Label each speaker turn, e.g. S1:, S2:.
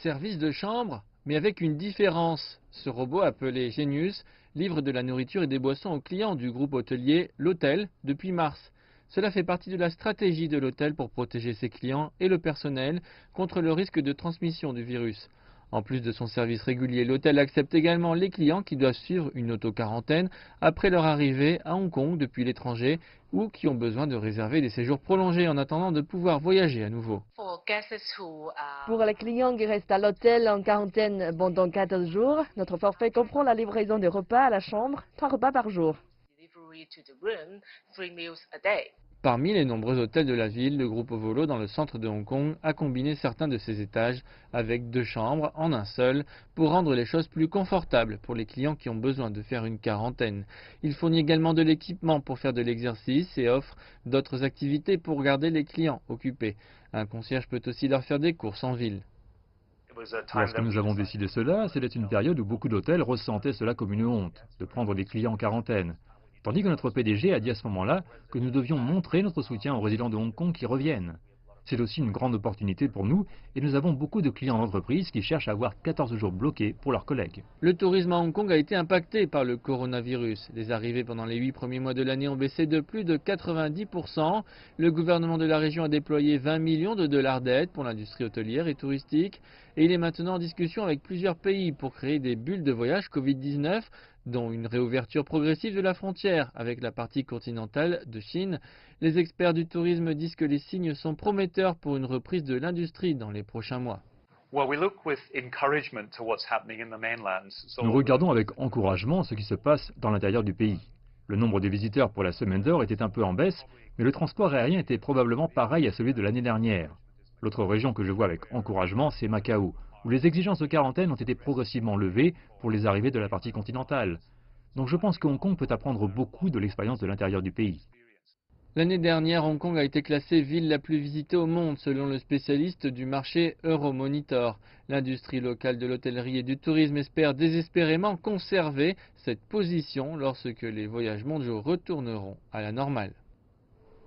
S1: service de chambre, mais avec une différence. Ce robot appelé Genius livre de la nourriture et des boissons aux clients du groupe hôtelier L'Hôtel depuis mars. Cela fait partie de la stratégie de l'hôtel pour protéger ses clients et le personnel contre le risque de transmission du virus. En plus de son service régulier, l'hôtel accepte également les clients qui doivent suivre une auto-quarantaine après leur arrivée à Hong Kong depuis l'étranger ou qui ont besoin de réserver des séjours prolongés en attendant de pouvoir voyager à nouveau.
S2: Pour les clients qui restent à l'hôtel en quarantaine pendant 14 jours, notre forfait comprend la livraison de repas à la chambre, 3 repas par jour.
S1: Parmi les nombreux hôtels de la ville, le groupe Ovolo dans le centre de Hong Kong a combiné certains de ses étages avec 2 chambres en un seul pour rendre les choses plus confortables pour les clients qui ont besoin de faire une quarantaine. Il fournit également de l'équipement pour faire de l'exercice et offre d'autres activités pour garder les clients occupés. Un concierge peut aussi leur faire des courses en ville.
S3: Lorsque nous avons décidé cela, c'était une période où beaucoup d'hôtels ressentaient cela comme une honte, de prendre des clients en quarantaine. Tandis que notre PDG a dit à ce moment-là que nous devions montrer notre soutien aux résidents de Hong Kong qui reviennent. C'est aussi une grande opportunité pour nous et nous avons beaucoup de clients d'entreprise qui cherchent à avoir 14 jours bloqués pour leurs collègues.
S1: Le tourisme à Hong Kong a été impacté par le coronavirus. Les arrivées pendant les 8 premiers mois de l'année ont baissé de plus de 90%. Le gouvernement de la région a déployé 20 millions de dollars d'aide pour l'industrie hôtelière et touristique. Et il est maintenant en discussion avec plusieurs pays pour créer des bulles de voyage Covid-19, dont une réouverture progressive de la frontière avec la partie continentale de Chine. Les experts du tourisme disent que les signes sont prometteurs pour une reprise de l'industrie dans les prochains mois.
S3: Nous regardons avec encouragement ce qui se passe dans l'intérieur du pays. Le nombre de visiteurs pour la semaine d'or était un peu en baisse, mais le transport aérien était probablement pareil à celui de l'année dernière. L'autre région que je vois avec encouragement, c'est Macao, où les exigences de quarantaine ont été progressivement levées pour les arrivées de la partie continentale. Donc je pense que Hong Kong peut apprendre beaucoup de l'expérience de l'intérieur du pays.
S1: L'année dernière, Hong Kong a été classée ville la plus visitée au monde selon le spécialiste du marché Euromonitor. L'industrie locale de l'hôtellerie et du tourisme espère désespérément conserver cette position lorsque les voyages mondiaux retourneront à la normale.